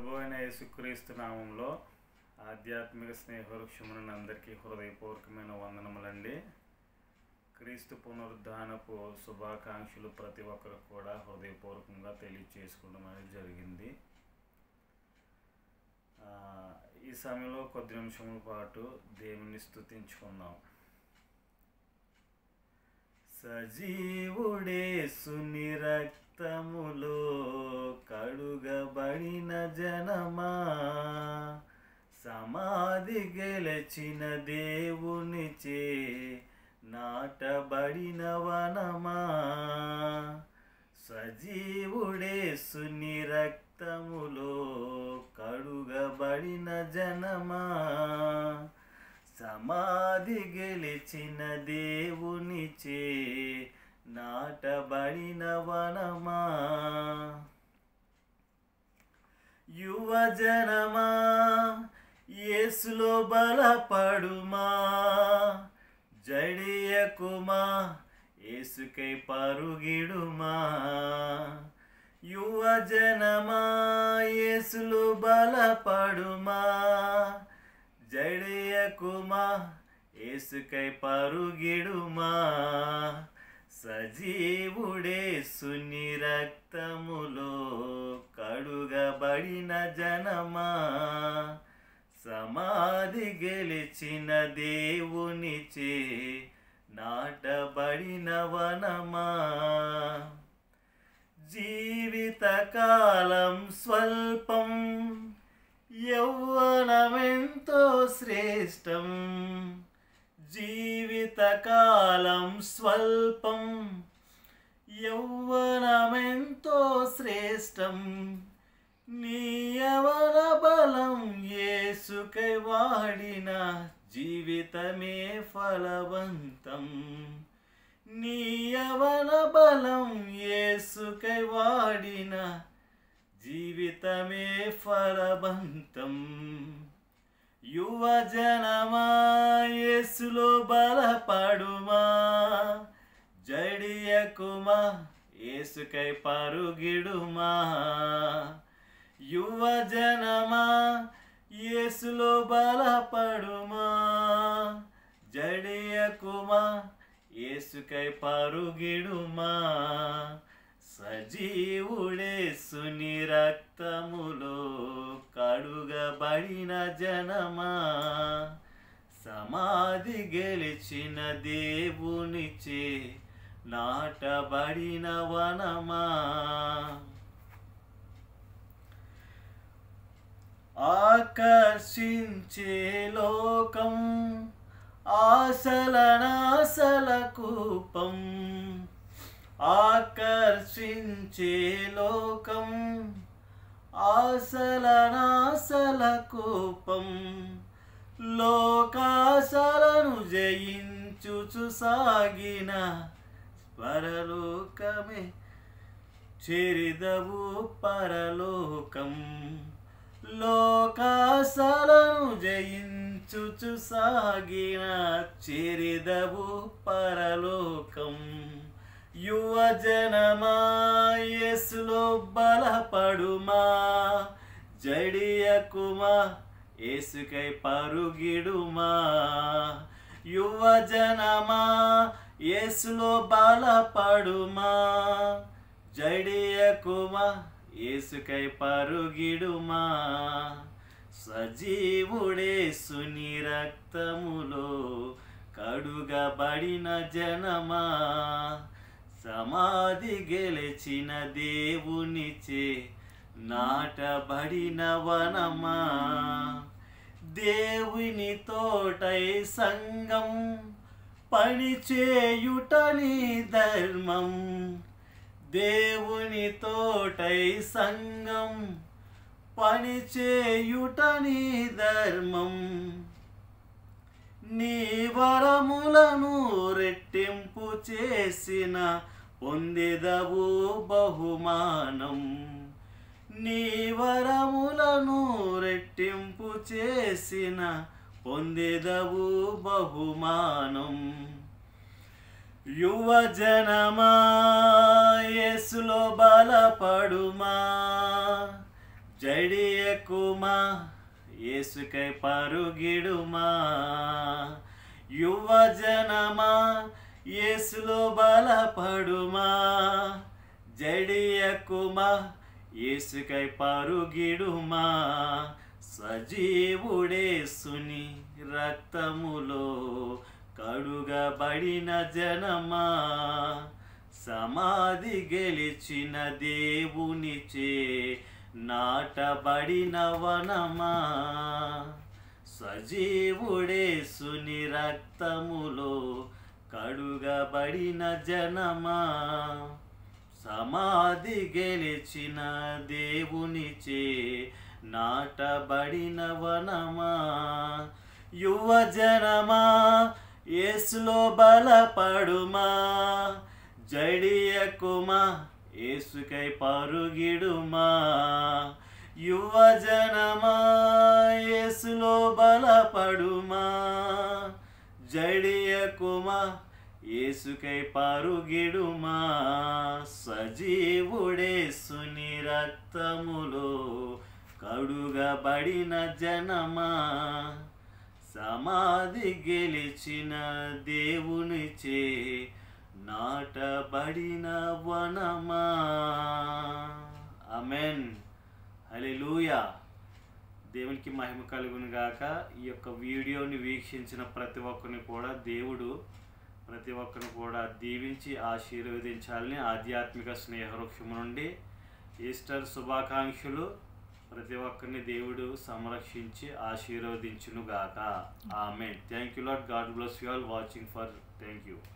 ప్రభువైన యేసుక్రీస్తు నామంలో ఆధ్యాత్మిక స్నేహవృక్షమునందరికీ హృదయపూర్వకమైన వందనములండి. క్రీస్తు పునరుద్ధానపు శుభాకాంక్షలు ప్రతి ఒక్కరు కూడా హృదయపూర్వకంగా తెలియచేసుకోవడం అనేది జరిగింది. ఈ సమయంలో కొద్ది నిమిషముల పాటు దేవుని స్తుతించుకుందాం. సజీవుడేసుని రక్తములో కడుగబడిన జనమా, సమాధి గెలిచిన దేవునిచే నాటబడిన వనమా, సజీవుడేసుని రక్తములో కడుగబడిన జనమా, సమాధి గెలిచిన దేవునిచే నాటబడిన వనమా, యువజనమా యేసులో బలపడుమా, జడియకుమా యేసుకై పరుగిడుమా, యువజనమా యేసులో బలపడుమా, జడియకుమా యేసుకై పరుగిడుమా, సజీవుడేసుని రక్తములో కడుగబడిన జనమా, సమాధి గెలిచిన దేవునిచే నాటబడిన వనమా, జీవితకాలం స్వల్పం యౌవనమెంతో శ్రేష్టం, జీవితకాలం స్వల్పం యౌవనమెంతో శ్రేష్టం, నీ యవన బలం యేసుకై వాడిన జీవితమే ఫలవంతం, నీ యవన బలం యేసుకై వాడిన జీవితమే ఫలవంతం, యువజనమా యేసులో బలపడుమా, జడియకుమా యేసుకై పరుగిడుమా, యువజనమా యేసులో బలపడుమా, జడియకుమా యేసుకై పరుగిడుమా, సజీవుడేసుని రక్తములో కడుగబడిన జనమా, సమాధి గెలిచిన దేవునిచే నాటబడిన వనమా, ఆకర్షించే లోకం ఆశలనాశల కూపం, ఆకర్షించే లోకం ఆశలనాశల కూపం, లోకాశలను జయించుచు సాగిన పరలోకమే చేరిదవు పరలోకం, లోకాశలను జయించుచు సాగిన చేరిదవు పరలోకం, యువజనమా యేసులో బలపడుమా, జడియకుమా యేసుకై పరుగిడుమా, యువజనమా యేసులో బలపడుమా, జడియకుమా యేసుకై పరుగిడుమా, సజీవుడేసుని రక్తములో కడుగబడిన జనమా, సమాధి గెలిచిన దేవునిచే నాటబడిన వనమా, దేవుని తోటై సంగం పనిచేయుట నీ ధర్మం, దేవుని తోటై సంగం పనిచేయుట నీ ధర్మం, నీ వరములను రెట్టింపు చేసిన పొందెదవు బహుమానం, నీ వరములను రెట్టింపు చేసిన పొందెదవు బహుమానం, యువజనమా యేసులో బలపడుమా, జడియకుమా యేసుకై పరుగిడుమా యువ జనమా యేసులో బలపడుమా జడియకుమా యేసుకై పరుగిడుమా సజీవుడేసుని రక్తములో కడుగబడిన జనమా సమాధి గెలిచిన దేవునిచే నాటబడిన వనమా సజీవుడేసుని రక్తములో కడుగబడిన జనమా సమాధి గెలిచిన దేవునిచే నాటబడిన వనమా యువ జనమా యేసులో బలపడుమా జడియకుమా యేసుకై పరుగిడుమా యువ జనమా యేసులో బలపడుమా జడియకుమా యేసుకై పరుగిడుమా సజీవుడేసుని రక్తములో కడుగబడిన జనమా సమాధి గెలిచిన దేవునిచే నాటబడిన వనమా. ఆమేన్. హల్లెలూయా. దేవునికి మహిమ కలుగును గాక. ఈ యొక్క వీడియోని వీక్షించిన ప్రతి ఒక్కరిని కూడా దేవుడు ప్రతి ఒక్కరిని కూడా దీవించి ఆశీర్వదించాలని ఆధ్యాత్మిక స్నేహవృక్షము నుండి ఈస్టర్ శుభాకాంక్షలు. ప్రతి ఒక్కరిని దేవుడు సంరక్షించి ఆశీర్వదించును గాక. Amen. Thank you Lord. God bless you all watching for. Thank you.